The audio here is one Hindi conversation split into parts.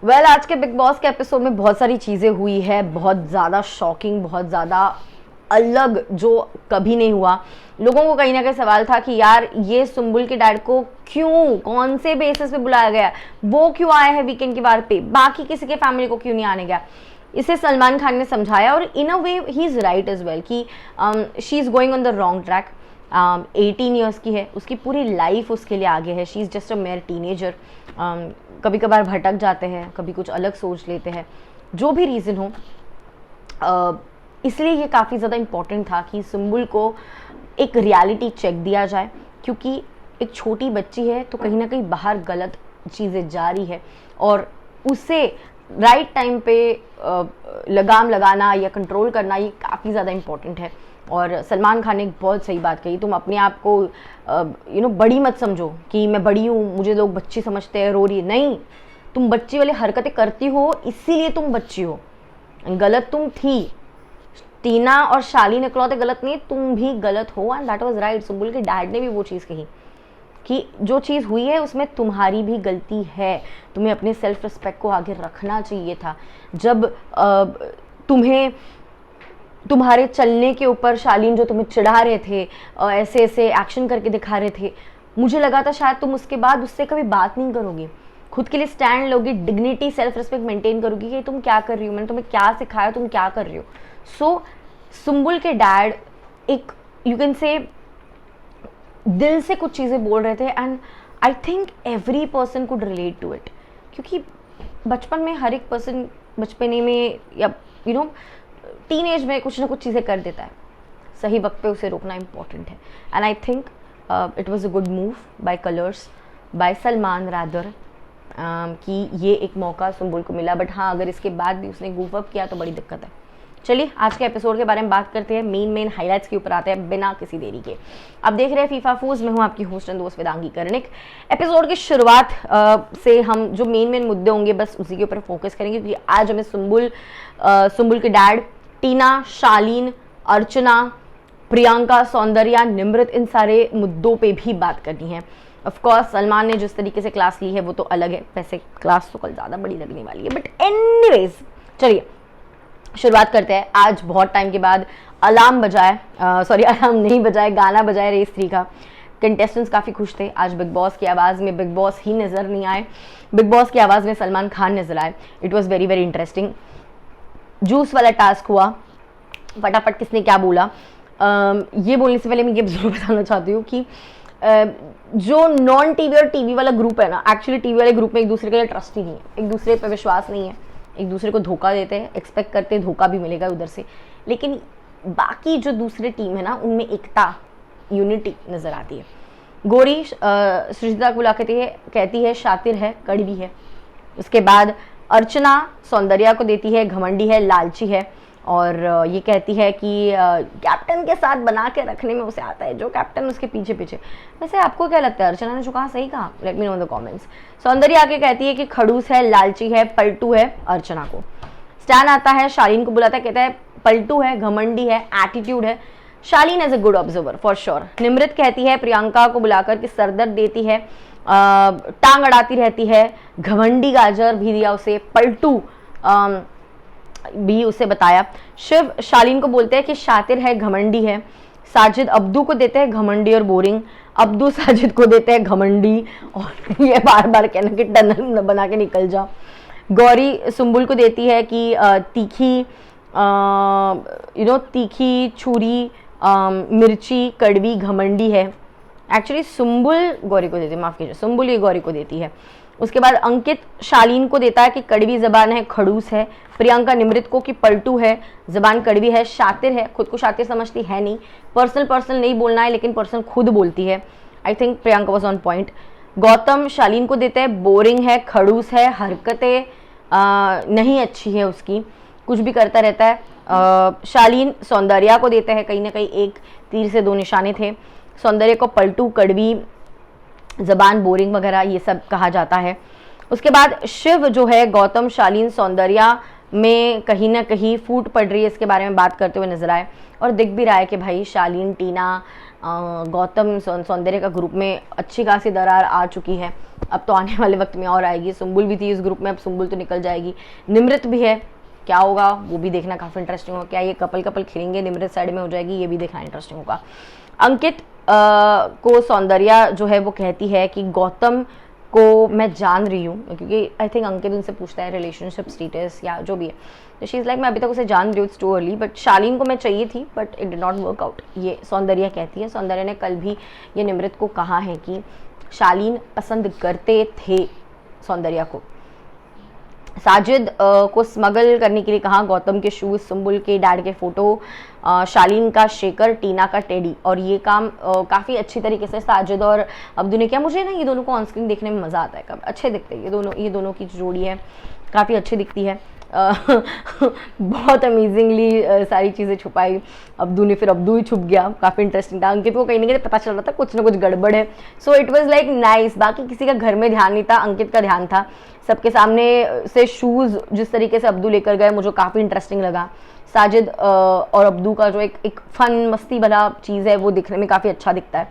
आज के बिग बॉस के एपिसोड में बहुत सारी चीज़ें हुई है, बहुत ज़्यादा शॉकिंग, बहुत ज़्यादा अलग, जो कभी नहीं हुआ। लोगों को कहीं ना कहीं सवाल था कि यार ये सुम्बुल के डैड को क्यों, कौन से बेसिस पे बुलाया गया, वो क्यों आया है वीकेंड के बार पे, बाकी किसी के फैमिली को क्यों नहीं आने गया। इसे सलमान खान ने समझाया और in a way he is right as well कि she is going on the wrong track. 18 years की है, उसकी पूरी लाइफ उसके लिए आगे है। She is just a mere teenager. कभी कभार भटक जाते हैं, कभी कुछ अलग सोच लेते हैं, जो भी रीज़न हो। इसलिए ये काफ़ी ज़्यादा इम्पॉर्टेंट था कि सुम्बुल को एक रियलिटी चेक दिया जाए, क्योंकि एक छोटी बच्ची है तो कहीं ना कहीं बाहर गलत चीज़ें जारी है और उसे राइट टाइम पे लगाम लगाना या कंट्रोल करना ये काफ़ी ज़्यादा इम्पॉर्टेंट है। और सलमान खान ने एक बहुत सही बात कही, तुम अपने आप को बड़ी मत समझो कि मैं बड़ी हूँ, मुझे लोग बच्ची समझते हैं, रो रही है। नहीं, तुम बच्ची वाली हरकतें करती हो, इसीलिए तुम बच्ची हो। गलत तुम थी, टीना और शालीन इकलौते गलत नहीं, तुम भी गलत हो। And that was right. Sumbul के डैड ने भी वो चीज़ कही कि जो चीज़ हुई है उसमें तुम्हारी भी गलती है, तुम्हें अपने सेल्फ रिस्पेक्ट को आगे रखना चाहिए था। जब तुम्हें तुम्हारे चलने के ऊपर शालीन जो तुम्हें चिढ़ा रहे थे, ऐसे ऐसे एक्शन करके दिखा रहे थे, मुझे लगा था शायद तुम उसके बाद उससे कभी बात नहीं करोगी, खुद के लिए स्टैंड लोगी, डिग्निटी सेल्फ रिस्पेक्ट मेंटेन करोगी कि तुम क्या कर रही हो, मैंने तुम्हें क्या सिखाया, तुम क्या कर रही हो। सो सुम्बुल के डैड एक यू कैन से दिल से कुछ चीज़ें बोल रहे थे and I think every person could relate to it, क्योंकि बचपन में हर एक पर्सन बचपने में या टीन एज में कुछ ना कुछ चीज़ें कर देता है। सही वक्त पे उसे रोकना इम्पॉर्टेंट है। And I think it was a good move by Colors, by Salman rather, कि ये एक मौका सुम्बुल को मिला। बट हाँ, अगर इसके बाद भी उसने गूफ अप किया तो बड़ी दिक्कत है। चलिए आज के एपिसोड के बारे में बात करते हैं, मेन हाइलाइट्स के ऊपर आते हैं बिना किसी देरी के। अब देख रहे हैं फीफा फूज, मैं हूं आपकी होस्ट एंड दोस्त वेदांगी कर्णिक। एपिसोड की शुरुआत से हम जो मेन मुद्दे होंगे बस उसी के ऊपर फोकस करेंगे, क्योंकि आज हमें सुम्बुल के डैड, टीना, शालीन, अर्चना, प्रियंका, सौंदर्या, निमृत, इन सारे मुद्दों पे भी बात करनी है। ऑफ कोर्स सलमान ने जिस तरीके से क्लास ली है वो तो अलग है, वैसे क्लास तो कल ज़्यादा बड़ी लगने वाली है, बट एनीवेज चलिए शुरुआत करते हैं। आज बहुत टाइम के बाद अलार्म बजाए, अलार्म नहीं बजाए, गाना बजाए रेस 3 का। कंटेस्टेंट्स काफ़ी खुश थे। आज बिग बॉस की आवाज़ में बिग बॉस ही नज़र नहीं आए, बिग बॉस की आवाज़ में सलमान खान नजर आए। It was very very interesting. Juice वाला टास्क हुआ, फटाफट किसने क्या बोला। ये बोलने से पहले मैं ये जरूर बताना चाहती हूँ कि जो नॉन टीवी और टीवी वाला ग्रुप है ना, एक्चुअली टीवी वाले ग्रुप में एक दूसरे के लिए ट्रस्ट ही नहीं है, एक दूसरे पर विश्वास नहीं है, एक दूसरे को धोखा देते हैं, एक्सपेक्ट करते हैं धोखा भी मिलेगा उधर से। लेकिन बाकी जो दूसरे टीम है ना, उनमें एकता, यूनिटी नज़र आती है। गोरी सृजिता को बुला कहती है शातिर है, कड़वी है। उसके बाद अर्चना सौंदर्या को देती है घमंडी है, लालची है, और ये कहती है कि कैप्टन के साथ बना के रखने में उसे आता है, जो कैप्टन उसके पीछे पीछे। वैसे आपको क्या लगता है, अर्चना ने जो कहा सही कहा? Let me know in the comments. Soundarya आके कहती है कि खड़ूस है, लालची है, पलटू है अर्चना को। स्टैन आता है, शालीन को बुलाता है, कहता है पलटू है, घमंडी है, एटीट्यूड है। Shalin as a good observer for sure. Nimrit कहती है प्रियंका को बुलाकर कि सरदर्द देती है, टांग अड़ाती रहती है, घमंडी गाजर भी दिया उसे, पलटू भी उसे बताया। शिव शालीन को बोलते हैं कि शातिर है, घमंडी है। साजिद अब्दू को देते हैं घमंडी और बोरिंग। अब्दू साजिद को देते हैं घमंडी और ये बार बार कहना कि टनल बना के निकल जा। गौरी सुम्बुल को देती है कि तीखी तीखी, छुरी, मिर्ची, कड़वी, घमंडी है। एक्चुअली सुम्बुल गौरी को देती है, माफ कीजिए, सुम्बुल ये गौरी को देती है। उसके बाद अंकित शालीन को देता है कि कड़वी जबान है, खड़ूस है। प्रियंका निमृत को कि पलटू है, जबान कड़वी है, शातिर है, खुद को शातिर समझती है नहीं, पर्सनल नहीं बोलना है लेकिन पर्सनल खुद बोलती है। I think Priyanka was on point. Gautam Shalin को देते हैं बोरिंग है, खड़ूस है, हरकतें नहीं अच्छी है उसकी, कुछ भी करता रहता है। शालीन सौंदर्या को देते हैं, कहीं ना कहीं एक तीर से दो निशाने थे। सौंदर्य को पलटू, कड़वी जबान, बोरिंग वगैरह ये सब कहा जाता है। उसके बाद शिव जो है गौतम, शालीन, सौंदर्या में कहीं ना कहीं फूट पड़ रही है, इसके बारे में बात करते हुए नजर आए और दिख भी रहा है कि भाई शालीन, टीना, गौतम सौंदर्य का ग्रुप में अच्छी खासी दरार आ चुकी है, अब तो आने वाले वक्त में और आएगी। सुम्बुल भी थी इस ग्रुप में, अब सुम्बुल तो निकल जाएगी। निमृत भी है, क्या होगा वो भी देखना काफ़ी इंटरेस्टिंग होगा। क्या ये कपल खेलेंगे, निमृत साइड में हो जाएगी, ये भी देखना इंटरेस्टिंग होगा। अंकित को सौंदर्या जो है वो कहती है कि गौतम को मैं जान रही हूँ, क्योंकि आई थिंक अंकित उनसे पूछता है रिलेशनशिप स्टेटस या जो भी है, तो शी इज़ लाइक मैं अभी तक उसे जान रही हूँ, इट्स टू अर्ली, बट शालीन को मैं चाहिए थी but it did not work out, ये सौंदर्या कहती है। सौंदर्या ने कल भी ये निमृत को कहा है कि शालीन पसंद करते थे सौंदर्या को। साजिद को स्मगल करने के लिए कहा, गौतम के शूज, सुम्बुल के डैड के फोटो, शालीन का शेकर, टीना का टेडी, और ये काम काफ़ी अच्छी तरीके से साजिद और अब्दू ने किया। मुझे ना ये दोनों को ऑन स्क्रीन देखने में मज़ा आता है, कब अच्छे दिखते हैं ये दोनों की जोड़ी है, काफ़ी अच्छी दिखती है। बहुत अमेजिंगली सारी चीज़ें छुपाई अब्दू ने, फिर अब्दू ही छुप गया, काफ़ी इंटरेस्टिंग था। अंकित को कहीं ना कहीं पता चल रहा था कुछ ना कुछ गड़बड़ है, so it was like nice. बाकी किसी का घर में ध्यान नहीं था, अंकित का ध्यान था। सबके सामने से शूज़ जिस तरीके से अब्दू लेकर गए, मुझे काफ़ी इंटरेस्टिंग लगा। साजिद और अब्दू का जो एक फन मस्ती वाला चीज़ है वो दिखने में काफ़ी अच्छा दिखता है।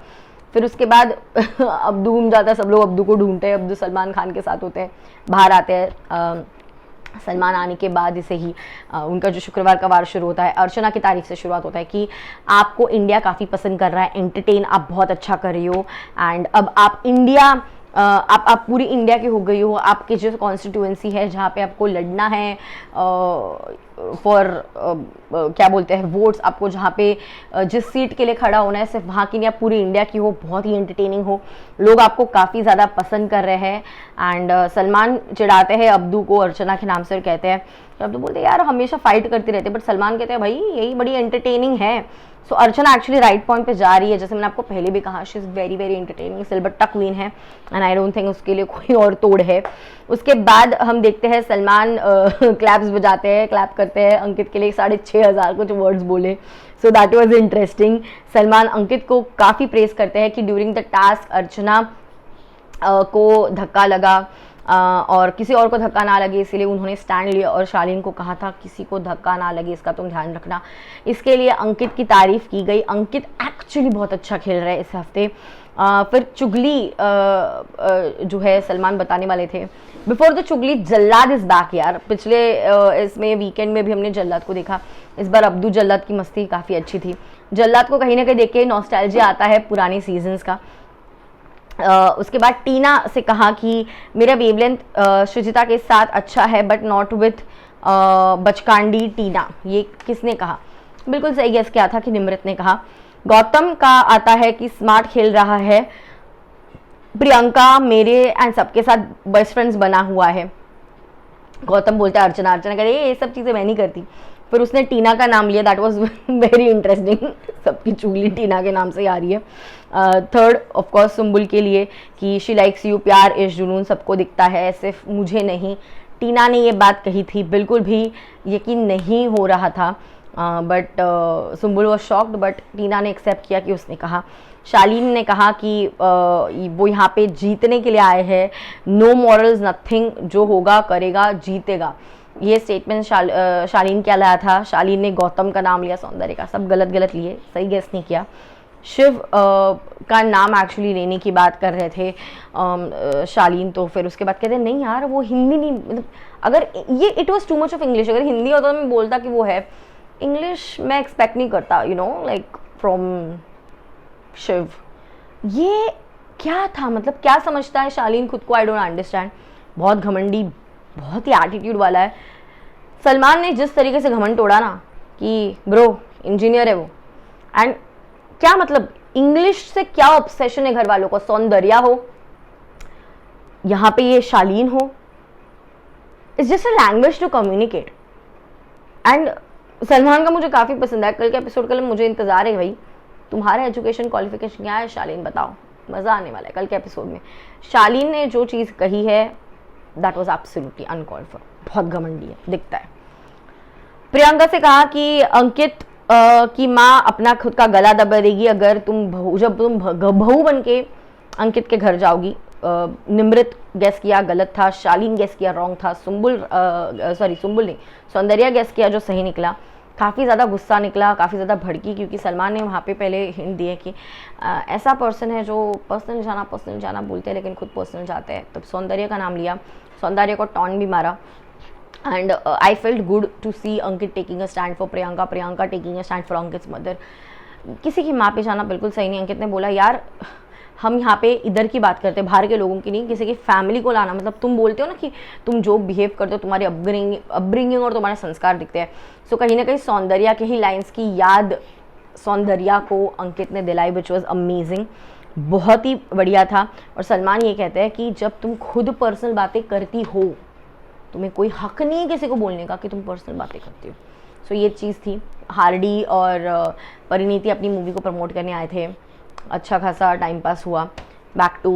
फिर उसके बाद अब्दू घूम जाता है, सब लोग अब्दू को ढूंढते हैं, अब्दू सलमान खान के साथ होते हैं, बाहर आते हैं। सलमान आने के बाद इसे ही उनका जो शुक्रवार का वार शुरू होता है, अर्चना की तारीफ से शुरुआत होता है कि आपको इंडिया काफ़ी पसंद कर रहा है, एंटरटेन आप बहुत अच्छा कर रही हो, एंड अब आप इंडिया आप पूरी इंडिया की हो गई हो। आपकी जो कॉन्स्टिट्यूएंसी है जहाँ पे आपको लड़ना है फॉर क्या बोलते हैं वोट्स, आपको जहाँ पे जिस सीट के लिए खड़ा होना है सिर्फ वहाँ की नहीं, आप पूरी इंडिया की हो, बहुत ही एंटरटेनिंग हो, लोग आपको काफ़ी ज़्यादा पसंद कर रहे हैं। एंड सलमान चिढ़ाते हैं अब्दू को अर्चना के नाम से और कहते हैं, तो अब्दू बोलते हैं यार हमेशा फाइट करते रहते, बट सलमान कहते हैं भाई यही बड़ी एंटरटेनिंग है। सो अर्चना एक्चुअली राइट पॉइंट पे जा रही है, जैसे मैंने आपको पहले भी कहा, she is very very entertaining, सिलबट्टा क्वीन है, एंड आई डोंट थिंक उसके लिए कोई और तोड़ है। उसके बाद हम देखते हैं सलमान क्लैप्स बजाते हैं, क्लैप करते हैं अंकित के लिए, 6,500 कुछ वर्ड्स बोले, so that was interesting. Salman Ankit को काफ़ी प्रेस करते हैं कि ड्यूरिंग द टास्क अर्चना को धक्का लगा और किसी और को धक्का ना लगे, इसीलिए उन्होंने स्टैंड लिया और शालीन को कहा था किसी को धक्का ना लगे, इसका तुम ध्यान रखना। इसके लिए अंकित की तारीफ की गई। अंकित एक्चुअली बहुत अच्छा खेल रहा है इस हफ्ते। फिर चुगली जो है सलमान बताने वाले थे, बिफोर द चुगली जल्लाद इज बैक यार। पिछले इसमें वीकेंड में भी हमने जल्लाद को देखा, इस बार अब्दू जल्लाद की मस्ती काफ़ी अच्छी थी। जल्लाद को कहीं ना कहीं देख के नॉस्टैल्जिया आता है पुराने सीजन्स का। उसके बाद टीना से कहा कि मेरा वेवलेंथ सृजिता के साथ अच्छा है बट नॉट विथ बचकांडी टीना। ये किसने कहा? बिल्कुल सही गेस किया था कि निमृत ने कहा। गौतम का आता है कि स्मार्ट खेल रहा है, प्रियंका मेरे एंड सबके साथ बेस्ट फ्रेंड्स बना हुआ है। गौतम बोलता है अर्चना कहते ये सब चीज़ें मैं नहीं करती। फिर उसने टीना का नाम लिया, दैट वाज वेरी इंटरेस्टिंग। सबकी चुगली टीना के नाम से आ रही है। थर्ड ऑफ कोर्स सुम्बुल के लिए कि शी लाइक्स यू, प्यार इश्क जुनून सबको दिखता है सिर्फ मुझे नहीं। टीना ने ये बात कही थी, बिल्कुल भी यकीन नहीं हो रहा था, but Sumbul was shocked, but Tina ने एक्सेप्ट किया कि उसने कहा। शालीन ने कहा कि वो यहाँ पे जीतने के लिए आए हैं, नो मॉरल्स नथिंग, जो होगा करेगा जीतेगा। ये स्टेटमेंट शालीन क्या लाया था? शालीन ने गौतम का नाम लिया, सौंदर्य का, सब गलत गलत लिए, सही गेस नहीं किया। शिव का नाम एक्चुअली लेने की बात कर रहे थे शालीन, तो फिर उसके बाद कहते नहीं यार वो हिंदी नहीं, मतलब अगर ये it was too much of English, अगर हिंदी होता तो मैं बोलता कि वो है, इंग्लिश मैं एक्सपेक्ट नहीं करता you know like from Shiv. ये क्या था, मतलब क्या समझता है शालीन खुद को? I don't understand. बहुत घमंडी, बहुत ही एटीट्यूड वाला है। सलमान ने जिस तरीके से घमंड तोड़ा ना कि ब्रो इंजीनियर है वो, एंड क्या मतलब इंग्लिश से क्या ऑब्सेशन है घर वालों को? सौंदर्या हो, यहाँ पे ये शालीन हो, it's just a language to communicate. And Salman का मुझे काफ़ी पसंद है। कल के एपिसोड के लिए मुझे इंतज़ार है भाई, तुम्हारा एजुकेशन क्वालिफिकेशन क्या है शालीन, बताओ, मज़ा आने वाला है कल के एपिसोड में। शालीन ने जो चीज़ कही है that was absolutely uncalled for, बहुत घमंडी है, दिखता है। प्रियंका से कहा कि अंकित की माँ अपना खुद का गला दबा देगी अगर जब तुम बहू बन के अंकित के घर जाओगी। निमृत गैस किया गलत था, शालीन गैस किया रॉन्ग था, सुम्बुल नहीं, सौंदर्या गैस किया जो सही निकला। काफ़ी ज़्यादा गुस्सा निकला, काफ़ी ज़्यादा भड़की, क्योंकि सलमान ने वहाँ पे पहले हिंट दिए कि ऐसा पर्सन है जो पर्सनल जाना बोलते हैं लेकिन खुद पर्सनल जाते हैं। तब सौंदर्य का नाम लिया, सौंदर्य को टॉन भी मारा। And I felt good to see Ankit taking a stand for Priyanka, Priyanka taking a stand for Ankit's mother. किसी की माँ पे जाना बिल्कुल सही नहीं। अंकित ने बोला यार हम यहाँ पे इधर की बात करते हैं, बाहर के लोगों की नहीं, किसी की फैमिली को लाना, मतलब तुम बोलते हो ना कि तुम जो बिहेव करते हो तुम्हारी अपब्रिंगिंग और तुम्हारे संस्कार दिखते हैं। सो कहीं ना कहीं सौंदर्या के ही लाइन्स की याद सौंदर्या को अंकित ने दिलाई, विच वॉज अमेजिंग, बहुत ही बढ़िया था। और सलमान ये कहते हैं कि जब तुम खुद पर्सनल बातें करती हो, तुम्हें कोई हक नहीं है किसी को बोलने का कि तुम पर्सनल बातें करती हो। सो ये चीज़ थी। हार्डी और परिणीति अपनी मूवी को प्रमोट करने आए थे, अच्छा खासा टाइम पास हुआ। बैक टू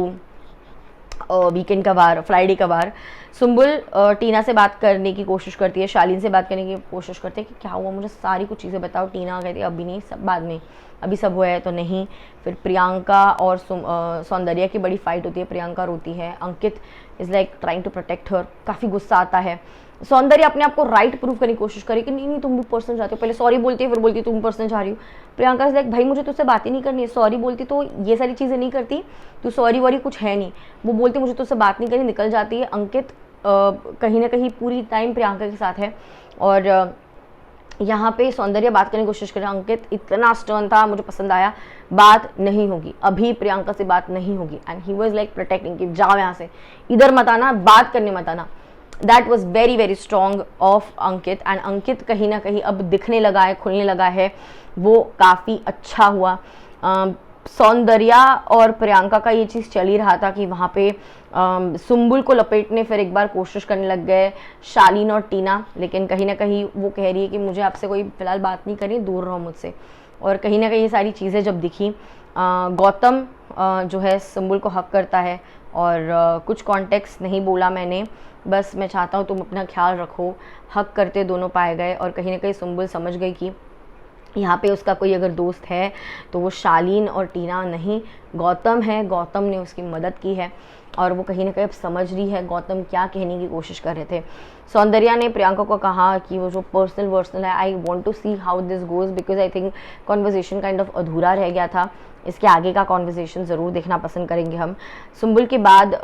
वीकेंड का वार, फ्राइडे का वार। सुम्बुल टीना से बात करने की कोशिश करती है, शालीन से बात करने की कोशिश करते हैं कि क्या हुआ, मुझे सारी कुछ चीज़ें बताओ। टीना कहती है अभी नहीं, सब बाद में, अभी सब हुआ है तो नहीं। फिर प्रियंका और सौंदर्या की बड़ी फाइट होती है, प्रियंका रोती है, Ankit is like trying to protect her, काफ़ी गुस्सा आता है। सौंदर्य अपने आप को राइट प्रूव करने की कोशिश करी कि नहीं तुम भी पर्सनल जाते हो, पहले सॉरी बोलती है फिर बोलती है तुम पर्सनल जा रही हो। प्रियंका इज लाइक भाई मुझे तुझसे बात ही नहीं करनी है, सॉरी बोलती तो ये सारी चीज़ें नहीं करती, तू सॉरी वॉरी कुछ है नहीं। वो बोलती मुझे तुझसे बात नहीं करनी, निकल जाती है। अंकित कहीं ना कहीं पूरी टाइम प्रियंका के साथ है। और यहाँ पे सौंदर्य बात करने की कोशिश कर रहा है, अंकित इतना स्टर्न था, मुझे पसंद आया, बात नहीं होगी अभी, प्रियंका से बात नहीं होगी। And he was like protecting कि जाओ यहाँ से, इधर मत आना, बात करने मत आना। That was very very strong of Ankit. And Ankit कहीं ना कहीं अब दिखने लगा है, खुलने लगा है, वो काफ़ी अच्छा हुआ। सौंदर्या और प्रियंका का ये चीज़ चल ही रहा था कि वहाँ पे सुम्बुल को लपेटने फिर एक बार कोशिश करने लग गए शालीन और टीना, लेकिन कहीं ना कहीं वो कह रही है कि मुझे आपसे कोई फिलहाल बात नहीं करनी, दूर रहो मुझसे। और कहीं ना कहीं ये सारी चीज़ें जब दिखी, गौतम जो है सुम्बुल को हक करता है और कुछ कॉन्टेक्स्ट नहीं बोला मैंने, बस मैं चाहता हूँ तुम अपना ख्याल रखो, हक करते दोनों पाए गए। और कहीं ना कहीं सुम्बुल समझ गई कि यहाँ पे उसका कोई अगर दोस्त है तो वो शालीन और टीना नहीं, गौतम है, गौतम ने उसकी मदद की है। और वो कहीं ना कहीं अब समझ रही है गौतम क्या कहने की कोशिश कर रहे थे। सौंदर्या ने प्रियंका को कहा कि वो जो पर्सनल है, I want to see how this goes, because I think conversation kind of अधूरा रह गया था, इसके आगे का कॉन्वर्जेशन ज़रूर देखना पसंद करेंगे हम। सुम्बुल के बाद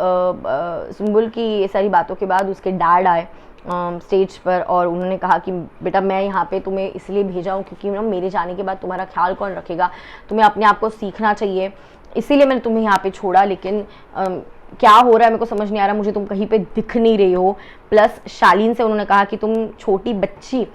सुम्बुल की ये सारी बातों के बाद उसके डैड आए स्टेज पर और उन्होंने कहा कि बेटा मैं यहाँ पे तुम्हें इसलिए भेजा हूँ क्योंकि ना मेरे जाने के बाद तुम्हारा ख्याल कौन रखेगा, तुम्हें अपने आप को सीखना चाहिए, इसीलिए मैंने तुम्हें यहाँ पे छोड़ा। लेकिन क्या हो रहा है मेरे को समझ नहीं आ रहा, मुझे तुम कहीं पे दिख नहीं रही हो। प्लस शालीन से उन्होंने कहा कि तुम छोटी बच्ची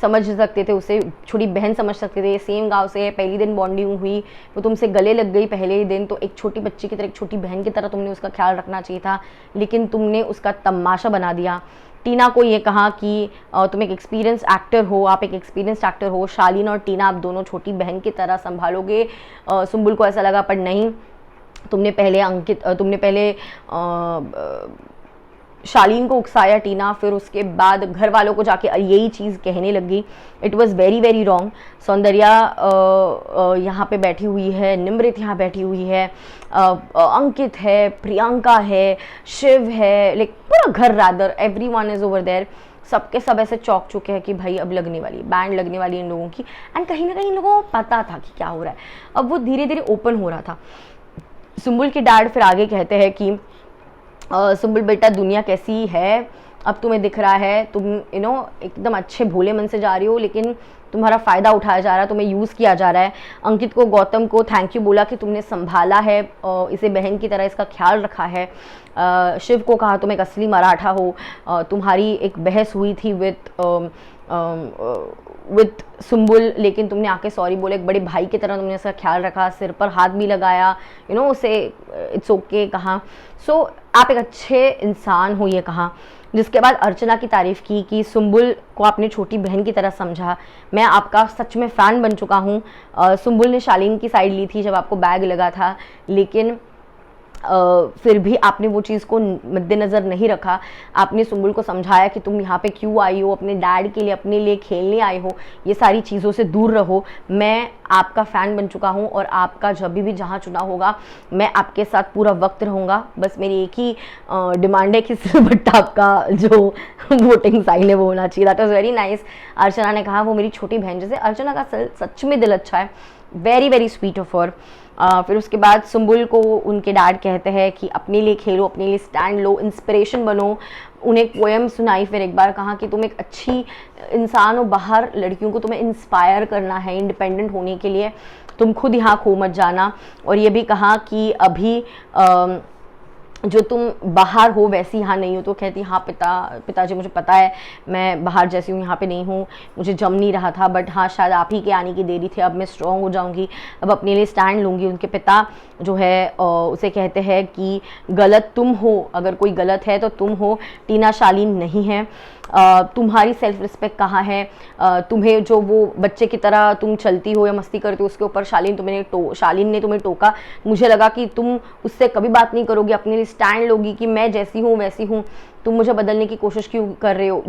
समझ सकते थे, उसे छोटी बहन समझ सकते थे, सेम गांव से है, पहली दिन बॉन्डिंग हुई, वो तुमसे गले लग गई पहले ही दिन, तो एक छोटी बच्ची की तरह, एक छोटी बहन की तरह तुमने उसका ख्याल रखना चाहिए था, लेकिन तुमने उसका तमाशा बना दिया। टीना को ये कहा कि तुम एक एक्सपीरियंस एक्टर हो, आप एक एक्सपीरियंस एक्टर हो, शालीन और टीना आप दोनों छोटी बहन की तरह संभालोगे। सुम्बुल को ऐसा लगा पर नहीं, तुमने पहले शालीन को उकसाया टीना, फिर उसके बाद घर वालों को जाके यही चीज़ कहने लगी। It was very very wrong. Soundarya यहाँ पे बैठी हुई है, निमृत यहाँ बैठी हुई है, अंकित है, प्रियंका है, शिव है, लाइक पूरा घर, rather everyone is over there, सबके सब ऐसे चौंक चुके हैं कि भाई अब लगने वाली, बैंड लगने वाली इन लोगों की। एंड कहीं ना कहीं इन लोगों को पता था कि क्या हो रहा है, अब वो धीरे धीरे ओपन हो रहा था। सुम्बुल के डैड फिर आगे कहते हैं कि सुम्बुल बेटा दुनिया कैसी है, अब तुम्हें दिख रहा है, तुम एकदम अच्छे भोले मन से जा रही हो, लेकिन तुम्हारा फ़ायदा उठाया जा रहा है, तुम्हें यूज़ किया जा रहा है। अंकित को, गौतम को थैंक यू बोला कि तुमने संभाला है, इसे बहन की तरह इसका ख्याल रखा है। शिव को कहा तुम एक असली मराठा हो, तुम्हारी एक बहस हुई थी विथ सुम्बुल, लेकिन तुमने आके सॉरी बोले, एक बड़े भाई की तरह तुमने इसका ख्याल रखा, सिर पर हाथ भी लगाया, उसे इट्स ओके कहा। सो आप एक अच्छे इंसान हो ये कहा। जिसके बाद अर्चना की तारीफ़ की कि सुम्बुल को आपने छोटी बहन की तरह समझा, मैं आपका सच में फ़ैन बन चुका हूँ। सुम्बुल ने शालीन की साइड ली थी जब आपको बैग लगा था, लेकिन फिर भी आपने वो चीज़ को मद्देनज़र नहीं रखा। आपने सुम्बुल को समझाया कि तुम यहाँ पे क्यों आई हो, अपने डैड के लिए, अपने लिए खेलने आई हो, ये सारी चीज़ों से दूर रहो। मैं आपका फ़ैन बन चुका हूँ और आपका जब भी जहाँ चुना होगा मैं आपके साथ पूरा वक्त रहूँगा। बस मेरी एक ही डिमांड है कि बट आपका जो वोटिंग साइन है वो होना चाहिए। That was very nice. Archana ने कहा वो मेरी छोटी बहन जैसे। अर्चना का सच में दिल अच्छा है, very very sweet of her. फिर उसके बाद सुम्बुल को उनके डैड कहते हैं कि अपने लिए खेलो, अपने लिए स्टैंड लो, इंस्पिरेशन बनो। उन्हें एक पोएम सुनाई, फिर एक बार कहा कि तुम एक अच्छी इंसान हो, बाहर लड़कियों को तुम्हें इंस्पायर करना है इंडिपेंडेंट होने के लिए, तुम खुद यहाँ खो मत जाना। और ये भी कहा कि अभी जो तुम बाहर हो वैसी यहाँ नहीं हो। तो कहती हाँ पिताजी मुझे पता है मैं बाहर जैसी हूँ यहाँ पे नहीं हूँ, मुझे जम नहीं रहा था, बट हाँ शायद आप ही के आने की देरी थी, अब मैं स्ट्रॉन्ग हो जाऊँगी, अब अपने लिए स्टैंड लूँगी। उनके पिता जो है उसे कहते हैं कि गलत तुम हो, अगर कोई गलत है तो तुम हो, टीना शालीन नहीं है। तुम्हारी सेल्फ रिस्पेक्ट कहाँ है? तुम्हें जो वो बच्चे की तरह तुम चलती हो या मस्ती करती हो उसके ऊपर शालीन ने तुम्हें टोका। मुझे लगा कि तुम उससे कभी बात नहीं करोगी, अपने लिए स्टैंड लोगी कि मैं जैसी हूँ वैसी हूँ, तुम मुझे बदलने की कोशिश क्यों कर रहे हो?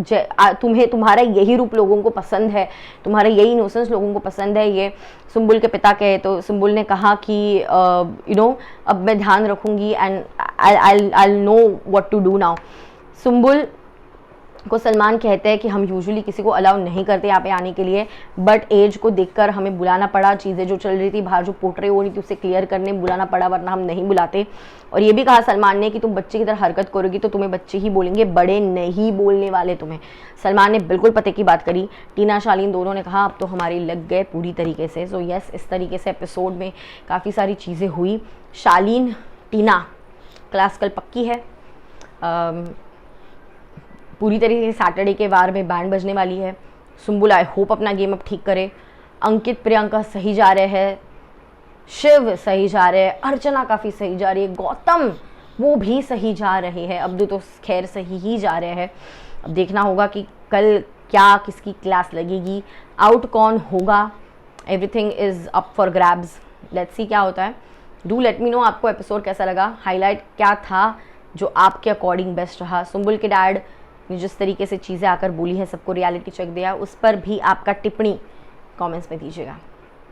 तुम्हें तुम्हारा यही रूप लोगों को पसंद है, तुम्हारा यही इनोसेंस लोगों को पसंद है। ये सुम्बुल के पिता कहे तो सुम्बुल ने कहा कि अब मैं ध्यान रखूँगी and I know what to do now. Sumbul को सलमान कहते हैं कि हम यूजुअली किसी को अलाउ नहीं करते यहाँ पे आने के लिए, बट एज को देखकर हमें बुलाना पड़ा, चीज़ें जो चल रही थी बाहर जो पोर्ट्रे हो रही थी उसे क्लियर करने बुलाना पड़ा, वरना हम नहीं बुलाते। और ये भी कहा सलमान ने कि तुम बच्चे की तरह हरकत करोगी तो तुम्हें बच्चे ही बोलेंगे, बड़े नहीं बोलने वाले तुम्हें। सलमान ने बिल्कुल पते की बात करी। टीना शालीन दोनों ने कहा अब तो हमारे लग गए पूरी तरीके से। सो यस, इस तरीके से एपिसोड में काफ़ी सारी चीज़ें हुई। शालीन टीना क्लास कल पक्की है। पूरी तरीके से सैटरडे के वार में बैंड बजने वाली है। सुम्बुल आई होप अपना गेम अब ठीक करे। अंकित प्रियंका सही जा रहे हैं, शिव सही जा रहे हैं, अर्चना काफ़ी सही जा रही है, गौतम वो भी सही जा रहे हैं, अब्दू तो खैर सही ही जा रहे हैं। अब देखना होगा कि कल क्या किसकी क्लास लगेगी, आउट कौन होगा। Everything is up for grabs, let's see क्या होता है। डू लेट मी नो आपको एपिसोड कैसा लगा, हाईलाइट क्या था जो आपके अकॉर्डिंग बेस्ट रहा। सुम्बुल के डैड ने जिस तरीके से चीज़ें आकर बोली है, सबको रियलिटी चेक दिया, उस पर भी आपका टिप्पणी कमेंट्स में दीजिएगा।